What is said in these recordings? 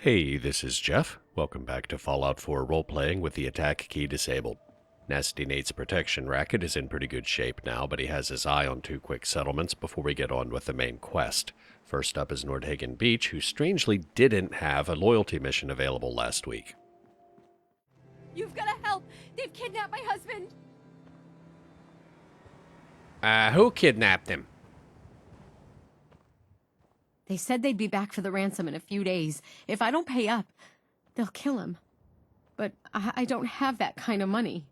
Hey, this is Jeff. Welcome back to Fallout 4 roleplaying with the attack key disabled. Nasty Nate's protection racket is in pretty good shape now, but he has his eye on 2 quick settlements before we get on with the main quest. First up is Northagen Beach, who strangely didn't have a loyalty mission available last week. You've got to help! They've kidnapped my husband! Who kidnapped him? They said they'd be back for the ransom in a few days. If I don't pay up, they'll kill him. But I don't have that kind of money.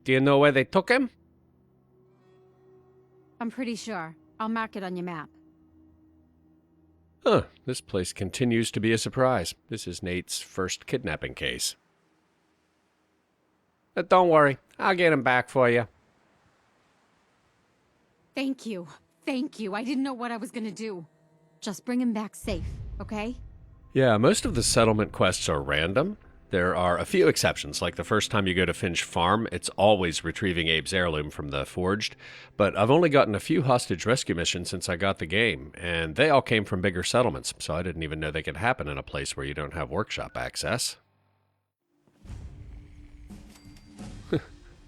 Do you know where they took him? I'm pretty sure. I'll mark it on your map. Huh, this place continues to be a surprise. This is Nate's first kidnapping case. Don't worry, I'll get him back for you. Thank you. Thank you. I didn't know what I was gonna do. Just bring him back safe, okay? Yeah, most of the settlement quests are random. There are a few exceptions, like the first time you go to Finch Farm, it's always retrieving Abe's heirloom from the Forged. But I've only gotten a few hostage rescue missions since I got the game, and they all came from bigger settlements, so I didn't even know they could happen in a place where you don't have workshop access.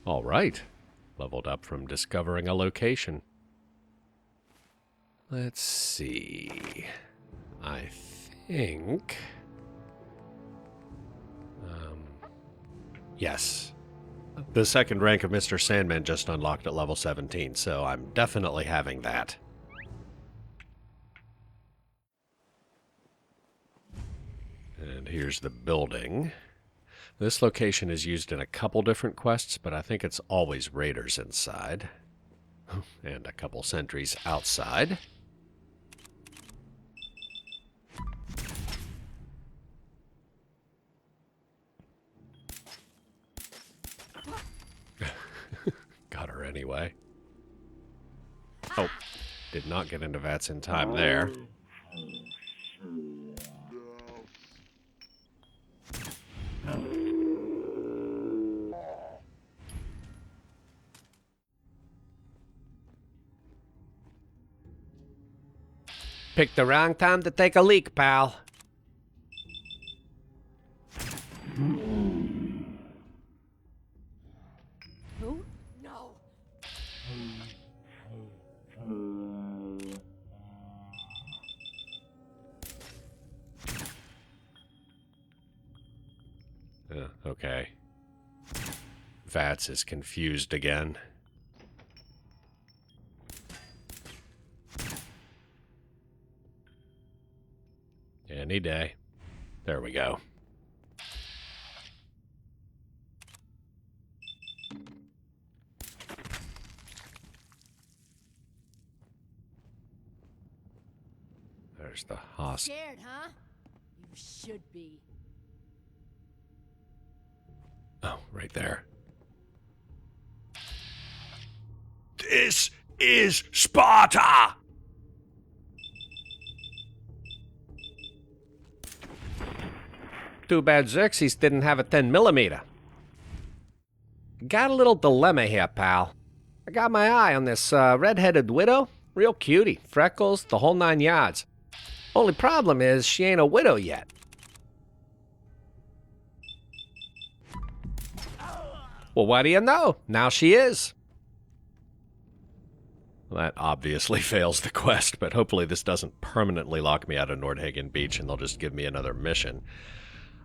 All right. Leveled up from discovering a location. Let's see. I think... yes. The second rank of Mr. Sandman just unlocked at level 17, so I'm definitely having that. And here's the building. This location is used in a couple different quests, but I think it's always raiders inside. And a couple sentries outside. Got her anyway. Oh, did not get into VATS in time there. Picked the wrong time to take a leak, pal. Who? No! Okay. VATS is confused again. Any day. There we go. There's the hospital. Scared, huh? You should be. Oh, right there. This is Sparta! Too bad Xerxes didn't have a 10mm. Got a little dilemma here, pal. I got my eye on this red-headed widow. Real cutie. Freckles, the whole 9 yards. Only problem is she ain't a widow yet. Well, what do you know? Now she is. Well, that obviously fails the quest, but hopefully this doesn't permanently lock me out of Northagen Beach and they'll just give me another mission.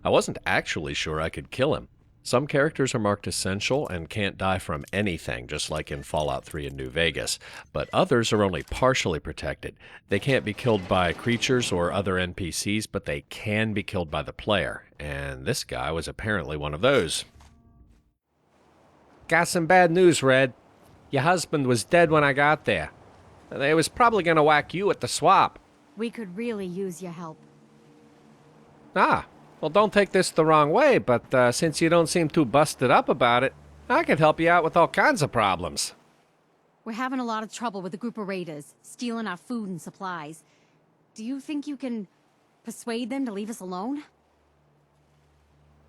I wasn't actually sure I could kill him. Some characters are marked essential and can't die from anything, just like in Fallout 3 in New Vegas, but others are only partially protected. They can't be killed by creatures or other NPCs, but they can be killed by the player, and this guy was apparently one of those. Got some bad news, Red. Your husband was dead when I got there. They was probably gonna whack you at the swap. We could really use your help. Ah, well, don't take this the wrong way, but since you don't seem too busted up about it, I could help you out with all kinds of problems. We're having a lot of trouble with a group of raiders, stealing our food and supplies. Do you think you can persuade them to leave us alone?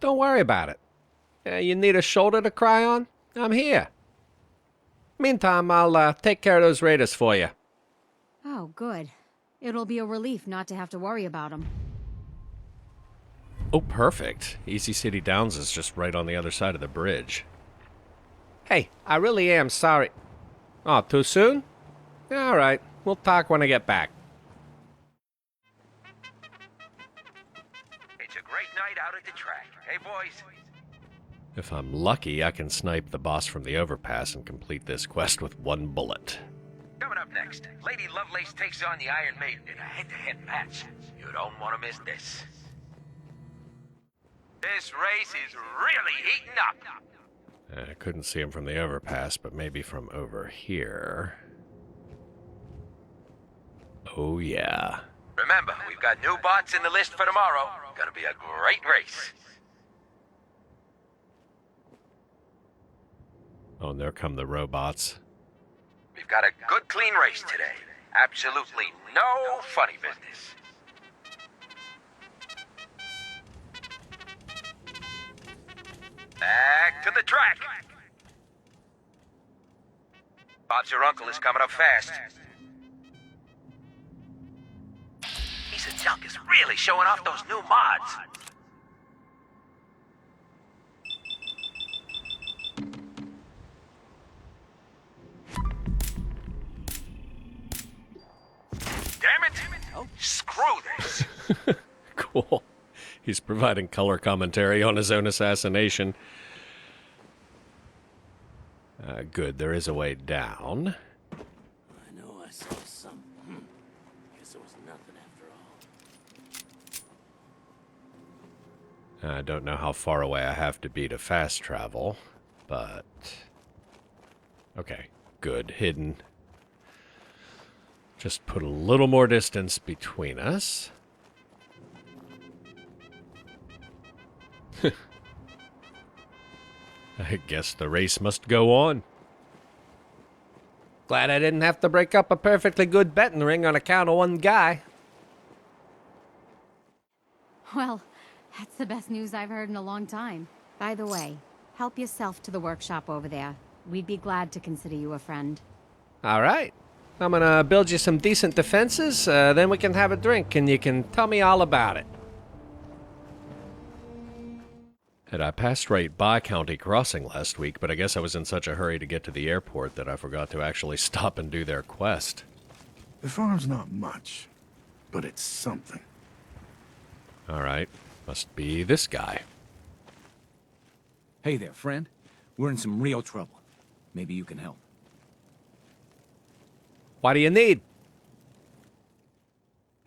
Don't worry about it. You need a shoulder to cry on? I'm here. Meantime, I'll take care of those raiders for you. Oh, good. It'll be a relief not to have to worry about him. Oh, perfect. Easy City Downs is just right on the other side of the bridge. Hey, I really am sorry. Oh, too soon? All right, we'll talk when I get back. It's a great night out at the track. Hey, boys. If I'm lucky, I can snipe the boss from the overpass and complete this quest with one bullet. Coming up next, Lady Lovelace takes on the Iron Maiden in a head-to-head match. You don't want to miss this. This race is really heating up. I couldn't see him from the overpass, but maybe from over here. Oh, yeah. Remember, we've got new bots in the list for tomorrow. Gonna be a great race. Oh, and there come the robots. We've got a good, clean race today. Absolutely no funny business. Back to the track. Bob's your uncle is coming up fast. Piece of junk is really showing off those new mods. Damn it! Oh, screw this. Cool. He's providing color commentary on his own assassination. Good, there is a way down. I know I saw some. Guess it was nothing after all. I don't know how far away I have to be to fast travel, but... Okay, good, hidden. Just put a little more distance between us. I guess the race must go on. Glad I didn't have to break up a perfectly good betting ring on account of one guy. Well, that's the best news I've heard in a long time. By the way, help yourself to the workshop over there. We'd be glad to consider you a friend. All right. I'm gonna build you some decent defenses, then we can have a drink and you can tell me all about it. And I passed right by County Crossing last week, but I guess I was in such a hurry to get to the airport that I forgot to actually stop and do their quest. The farm's not much, but it's something. All right. Must be this guy. Hey there, friend. We're in some real trouble. Maybe you can help. What do you need?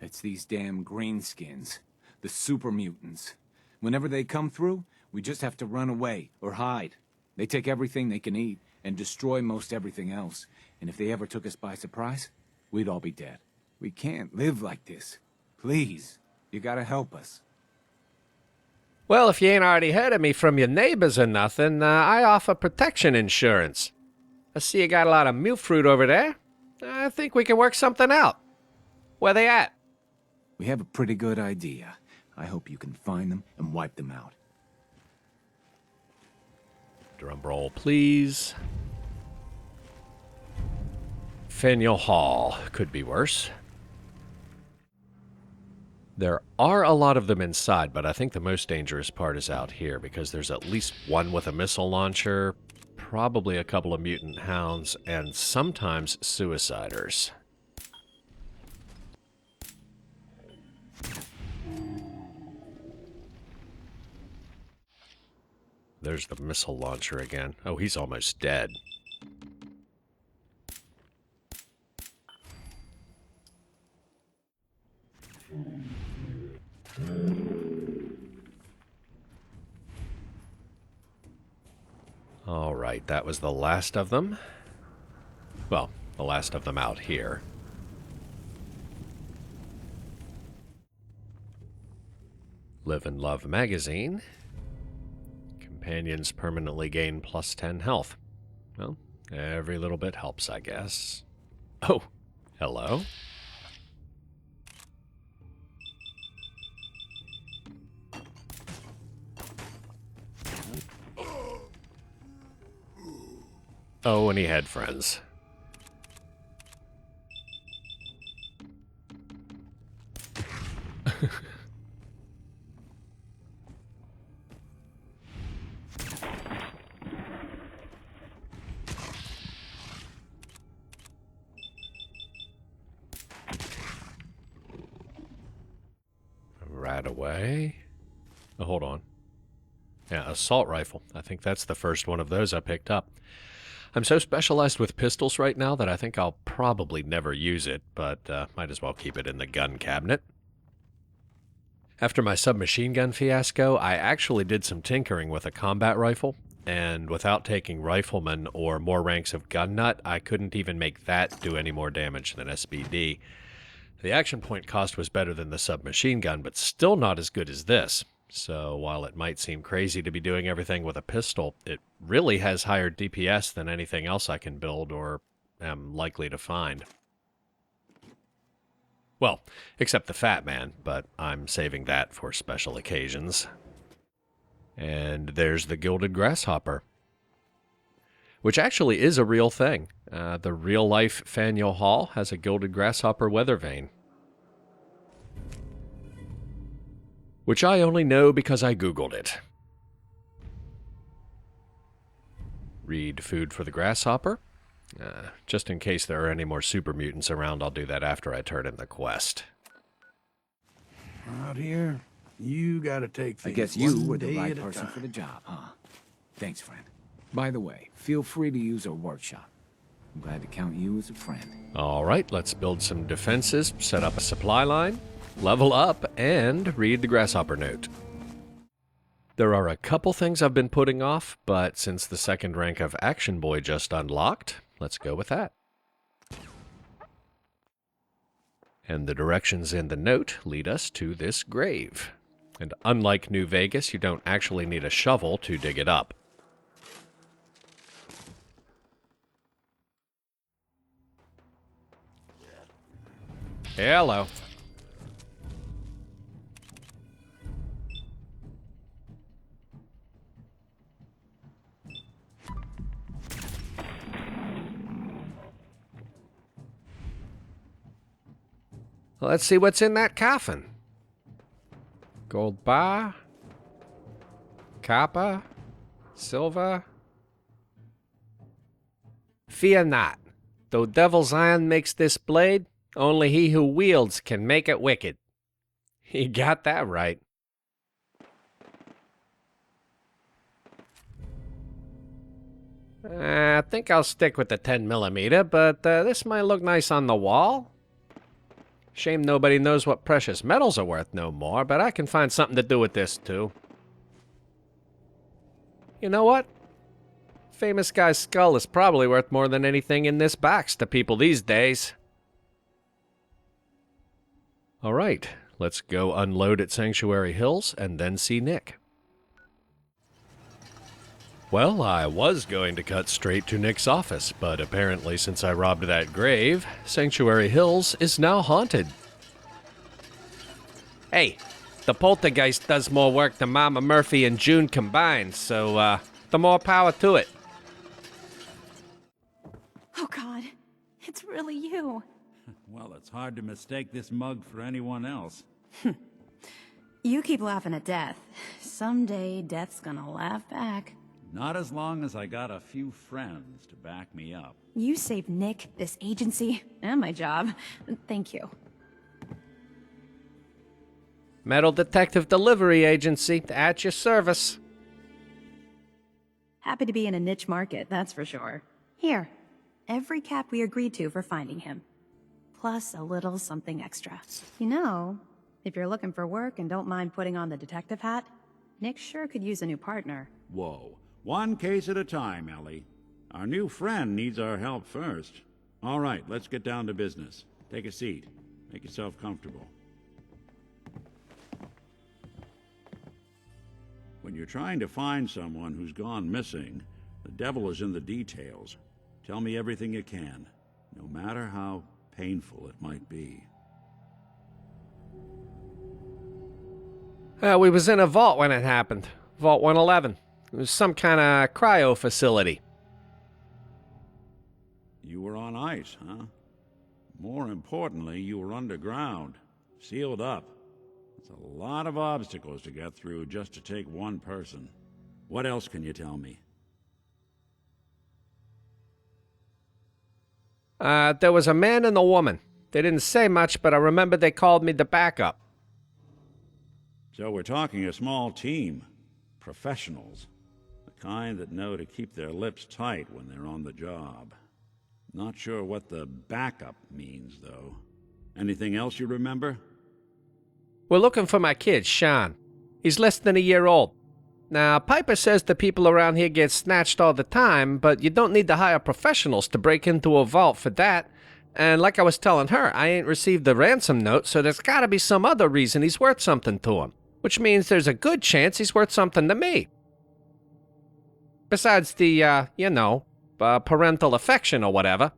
It's these damn greenskins. The super mutants. Whenever they come through, we just have to run away or hide. They take everything they can eat and destroy most everything else. And if they ever took us by surprise, we'd all be dead. We can't live like this. Please, you gotta help us. Well, if you ain't already heard of me from your neighbors or nothing, I offer protection insurance. I see you got a lot of mute fruit over there. I think we can work something out. Where they at? We have a pretty good idea. I hope you can find them and wipe them out. Drum roll, please. Faneuil Hall. Could be worse. There are a lot of them inside, but I think the most dangerous part is out here, because there's at least one with a missile launcher, probably a couple of mutant hounds, and sometimes suiciders. There's the missile launcher again. Oh, he's almost dead. All right, that was the last of them. Well, the last of them out here. Live and Love magazine. Companions permanently gain plus 10 health. Well, every little bit helps, I guess. Oh, hello. Oh, and he had friends. Right away. Oh, hold on. Yeah, assault rifle. I think that's the first one of those I picked up. I'm so specialized with pistols right now that I think I'll probably never use it, but might as well keep it in the gun cabinet. After my submachine gun fiasco, I actually did some tinkering with a combat rifle, and without taking rifleman or more ranks of gun nut, I couldn't even make that do any more damage than SBD. The action point cost was better than the submachine gun, but still not as good as this. So while it might seem crazy to be doing everything with a pistol, it really has higher DPS than anything else I can build or am likely to find. Well, except the Fat Man, but I'm saving that for special occasions. And there's the Gilded Grasshopper, which actually is a real thing. The real-life Faneuil Hall has a Gilded Grasshopper weather vane, which I only know because I Googled it. Read food for the grasshopper. Just in case there are any more super mutants around, I'll do that after I turn in the quest. Out here, you gotta take I things guess you one were the day right at a person time. for the job, huh? Thanks, friend. By the way, feel free to use our workshop. I'm glad to count you as a friend. All right, let's build some defenses, set up a supply line, level up, and read the grasshopper note. There are a couple things I've been putting off, but since the second rank of Action Boy just unlocked, let's go with that. And the directions in the note lead us to this grave. And unlike New Vegas, you don't actually need a shovel to dig it up. Hello. Let's see what's in that coffin. Gold bar, copper, silver. Fear not. Though devil's iron makes this blade, only he who wields can make it wicked. He got that right. I think I'll stick with the 10mm, but this might look nice on the wall. Shame nobody knows what precious metals are worth no more, but I can find something to do with this, too. You know what? Famous guy's skull is probably worth more than anything in this box to people these days. All right, let's go unload at Sanctuary Hills and then see Nick. Well, I was going to cut straight to Nick's office, but apparently since I robbed that grave, Sanctuary Hills is now haunted. Hey, the poltergeist does more work than Mama Murphy and June combined, so the more power to it. Oh God, it's really you. Well, it's hard to mistake this mug for anyone else. You keep laughing at death. Someday, death's gonna laugh back. Not as long as I got a few friends to back me up. You saved Nick, this agency, and my job. Thank you. Metal Detective Delivery Agency, at your service. Happy to be in a niche market, that's for sure. Here, every cap we agreed to for finding him. Plus a little something extra. You know, if you're looking for work and don't mind putting on the detective hat, Nick sure could use a new partner. Whoa. One case at a time, Ellie. Our new friend needs our help first. All right, let's get down to business. Take a seat. Make yourself comfortable. When you're trying to find someone who's gone missing, the devil is in the details. Tell me everything you can, no matter how painful it might be. We was in a vault when it happened. Vault 111. It was some kind of cryo facility. You were on ice, huh? More importantly, you were underground, sealed up. It's a lot of obstacles to get through just to take one person. What else can you tell me? There was a man and a woman. They didn't say much, but I remember they called me the backup. So we're talking a small team. Professionals. The kind that know to keep their lips tight when they're on the job. Not sure what the backup means, though. Anything else you remember? We're looking for my kid, Sean. He's less than a year old. Now, Piper says the people around here get snatched all the time, but you don't need to hire professionals to break into a vault for that. And like I was telling her, I ain't received the ransom note, so there's gotta be some other reason he's worth something to him. Which means there's a good chance he's worth something to me. Besides the, parental affection or whatever.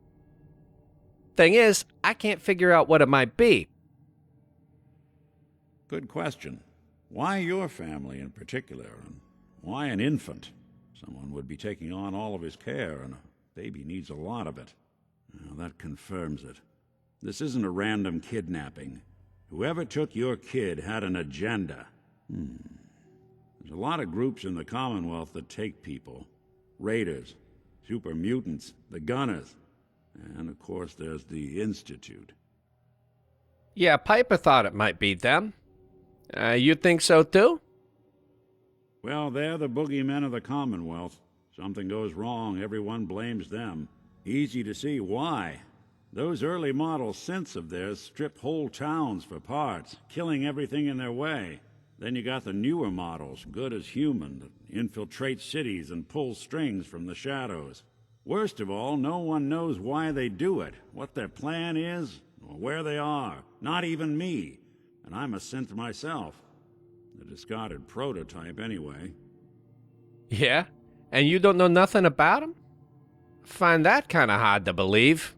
Thing is, I can't figure out what it might be. Good question. Why your family in particular, and why an infant? Someone would be taking on all of his care, and a baby needs a lot of it. Well, that confirms it. This isn't a random kidnapping. Whoever took your kid had an agenda. There's a lot of groups in the Commonwealth that take people. Raiders, super mutants, the Gunners, and of course there's the Institute. Yeah, Piper thought it might be them. You think so too? Well, they're the boogeymen of the Commonwealth. Something goes wrong, everyone blames them. Easy to see why. Those early model synths of theirs strip whole towns for parts, killing everything in their way. Then you got the newer models, good as human, that infiltrate cities and pull strings from the shadows. Worst of all, no one knows why they do it, what their plan is, or where they are. Not even me. And I'm a synth myself. The discarded prototype, anyway. Yeah? And you don't know nothing about him? Find that kind of hard to believe.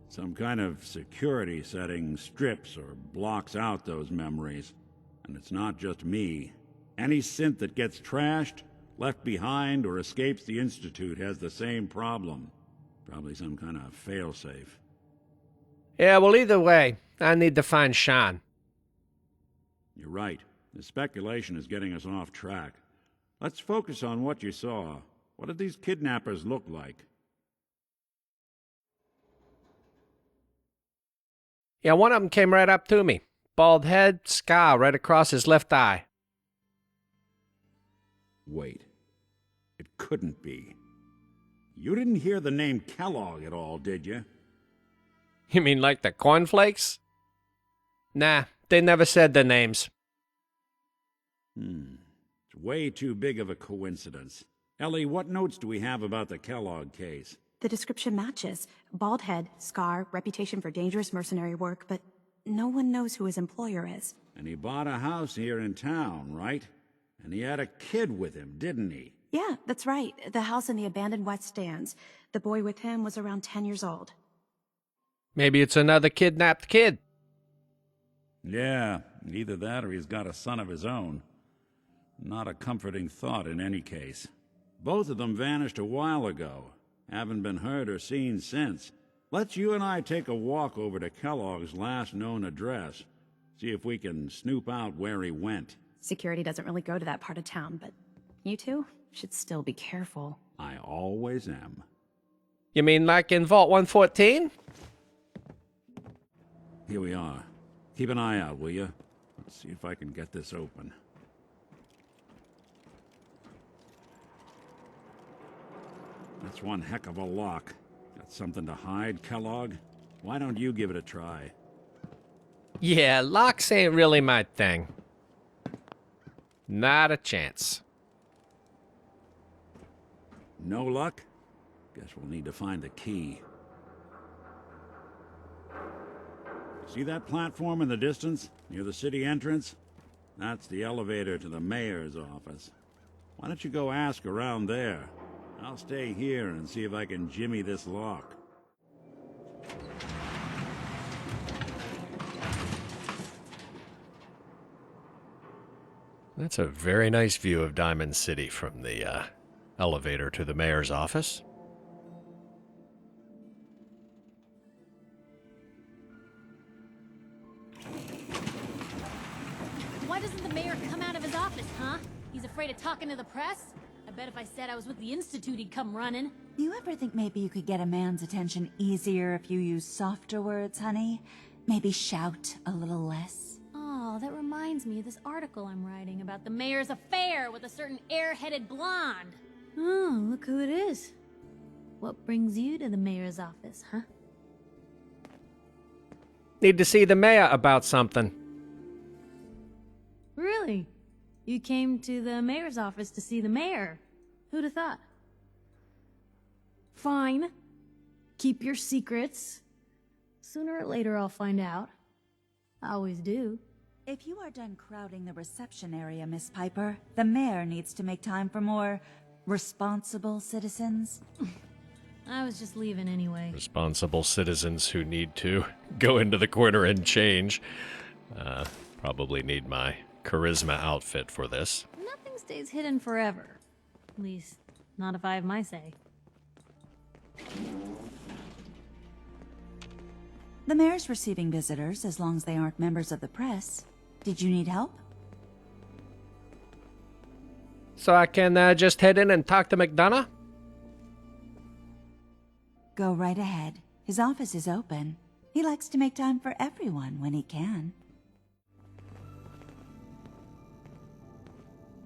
Some kind of security setting strips or blocks out those memories. And it's not just me. Any synth that gets trashed, left behind, or escapes the Institute has the same problem. Probably some kind of failsafe. Yeah, well, either way, I need to find Sean. You're right. The speculation is getting us off track. Let's focus on what you saw. What did these kidnappers look like? Yeah, one of them came right up to me. Bald head, scar right across his left eye. Wait. It couldn't be. You didn't hear the name Kellogg at all, did you? You mean like the cornflakes? Nah, they never said their names. It's way too big of a coincidence. Ellie, what notes do we have about the Kellogg case? The description matches. Bald head, scar, reputation for dangerous mercenary work, but no one knows who his employer is. And he bought a house here in town, right? And he had a kid with him, didn't he? Yeah, that's right. The house in the abandoned West Stands. The boy with him was around 10 years old. Maybe it's another kidnapped kid. Yeah, either that or he's got a son of his own. Not a comforting thought in any case. Both of them vanished a while ago. Haven't been heard or seen since. Let's you and I take a walk over to Kellogg's last known address. See if we can snoop out where he went. Security doesn't really go to that part of town, but you two should still be careful. I always am. You mean like in Vault 114? Here we are. Keep an eye out, will you? Let's see if I can get this open. That's one heck of a lock. Got something to hide, Kellogg? Why don't you give it a try? Yeah, locks ain't really my thing. Not a chance. No luck? Guess we'll need to find the key. See that platform in the distance, near the city entrance? That's the elevator to the mayor's office. Why don't you go ask around there? I'll stay here and see if I can jimmy this lock. That's a very nice view of Diamond City from the elevator to the mayor's office. Why doesn't the mayor come out of his office, huh? He's afraid of talking to the press? I bet if I said I was with the Institute, he'd come running. Do you ever think maybe you could get a man's attention easier if you use softer words, honey? Maybe shout a little less? Oh, that reminds me of this article I'm writing about the mayor's affair with a certain air-headed blonde. Oh, look who it is. What brings you to the mayor's office, huh? Need to see the mayor about something. Really? You came to the mayor's office to see the mayor? Who'd have thought? Fine. Keep your secrets. Sooner or later I'll find out. I always do. If you are done crowding the reception area, Miss Piper, the mayor needs to make time for more responsible citizens. I was just leaving anyway. Responsible citizens who need to go into the corner and change. Probably need my charisma outfit for this. Nothing stays hidden forever. At least, not if I have my say. The mayor's receiving visitors as long as they aren't members of the press. Did you need help? So I can just head in and talk to McDonough? Go right ahead. His office is open. He likes to make time for everyone when he can.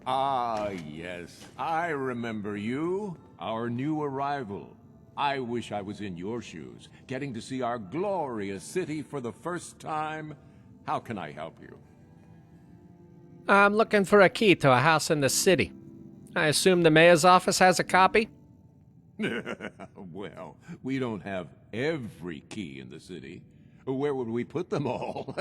Ah, yes. I remember you. Our new arrival. I wish I was in your shoes, getting to see our glorious city for the first time. How can I help you? I'm looking for a key to a house in the city. I assume the mayor's office has a copy? Well, we don't have every key in the city. Where would we put them all?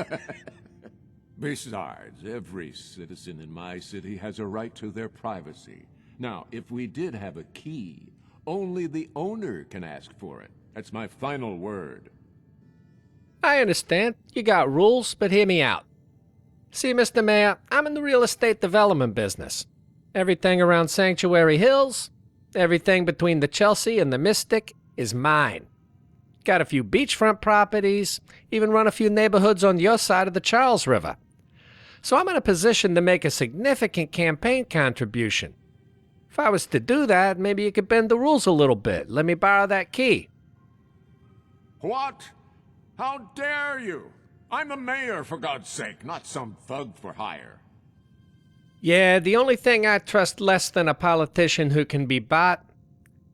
Besides, every citizen in my city has a right to their privacy. Now, if we did have a key, only the owner can ask for it. That's my final word. I understand. You got rules, but hear me out. See, Mr. Mayor, I'm in the real estate development business. Everything around Sanctuary Hills, everything between the Chelsea and the Mystic is mine. Got a few beachfront properties, even run a few neighborhoods on your side of the Charles River. So I'm in a position to make a significant campaign contribution. If I was to do that, maybe you could bend the rules a little bit. Let me borrow that key. What? How dare you? I'm the mayor, for God's sake, not some thug for hire. Yeah, the only thing I trust less than a politician who can be bought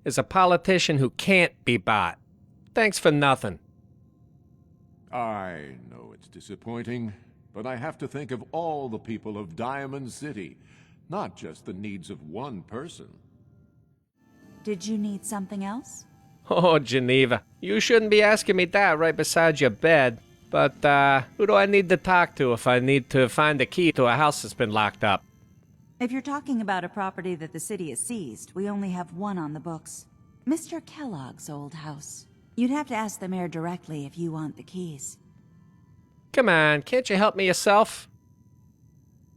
is a politician who can't be bought. Thanks for nothing. I know it's disappointing, but I have to think of all the people of Diamond City, not just the needs of one person. Did you need something else? Oh, Geneva, you shouldn't be asking me that right beside your bed. But, who do I need to talk to if I need to find a key to a house that's been locked up? If you're talking about a property that the city has seized, we only have one on the books. Mr. Kellogg's old house. You'd have to ask the mayor directly if you want the keys. Come on, can't you help me yourself?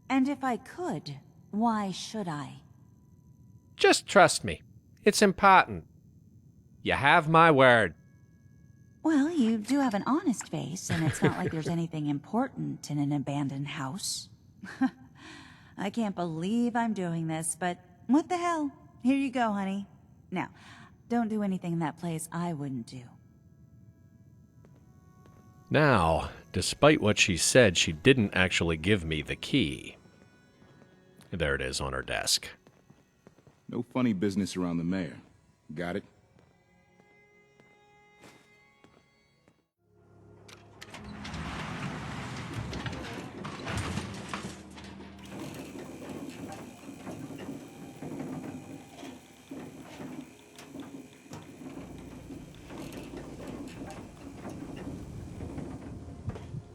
And if I could, why should I? Just trust me. It's important. You have my word. Well, you do have an honest face, and it's not like there's anything important in an abandoned house. I can't believe I'm doing this, but what the hell? Here you go, honey. Now, don't do anything in that place I wouldn't do. Now, despite what she said, she didn't actually give me the key. There it is on her desk. No funny business around the mayor. Got it?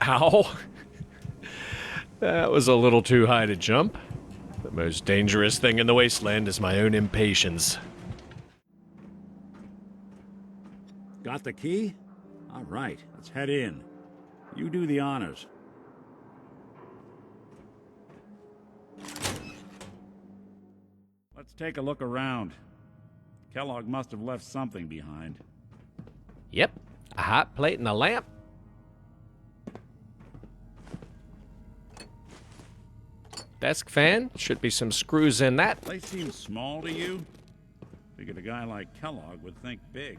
Ow. That was a little too high to jump. The most dangerous thing in the wasteland is my own impatience. Got the key? All right, let's head in. You do the honors. Let's take a look around. Kellogg must have left something behind. Yep, a hot plate and a lamp. Desk fan? Should be some screws in that. Place seems small to you? Figured a guy like Kellogg would think big.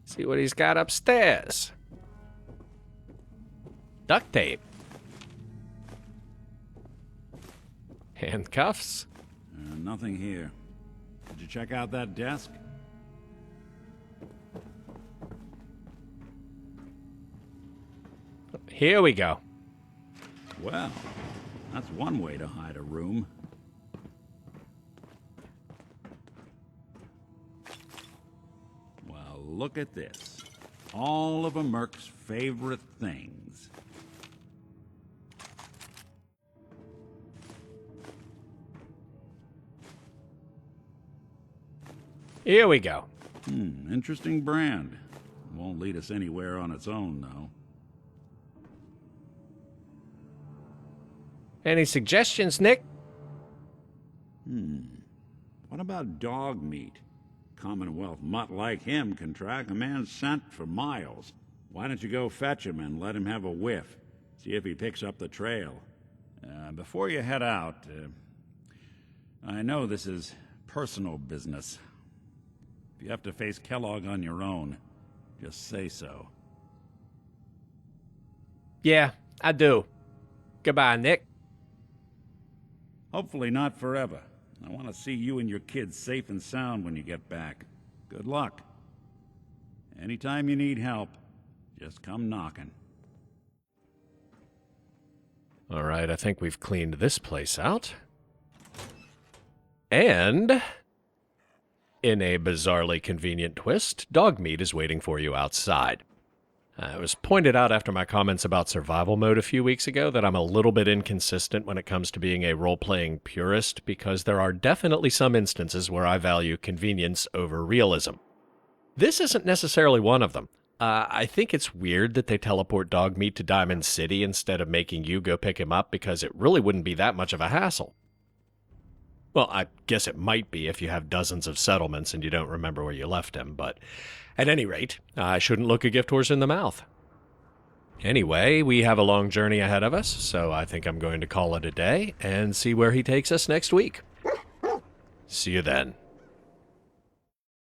See what he's got upstairs. Duct tape. Handcuffs. Nothing here. Did you check out that desk? Here we go. Well, that's one way to hide a room. Well, look at this. All of a Merc's favorite things. Here we go. Interesting brand. Won't lead us anywhere on its own, though. Any suggestions, Nick? What about dog meat? Commonwealth mutt like him can track a man's scent for miles. Why don't you go fetch him and let him have a whiff? See if he picks up the trail. Before you head out, I know this is personal business. If you have to face Kellogg on your own, just say so. Yeah, I do. Goodbye, Nick. Hopefully not forever. I want to see you and your kids safe and sound when you get back. Good luck. Anytime you need help, just come knocking. All right, I think we've cleaned this place out. And in a bizarrely convenient twist, dog meat is waiting for you outside. It was pointed out after my comments about survival mode a few weeks ago that I'm a little bit inconsistent when it comes to being a role-playing purist, because there are definitely some instances where I value convenience over realism. This isn't necessarily one of them. I think it's weird that they teleport dog meat to Diamond City instead of making you go pick him up, because it really wouldn't be that much of a hassle. Well, I guess it might be if you have dozens of settlements and you don't remember where you left him, but at any rate, I shouldn't look a gift horse in the mouth. Anyway, we have a long journey ahead of us, so I think I'm going to call it a day and see where he takes us next week. See you then.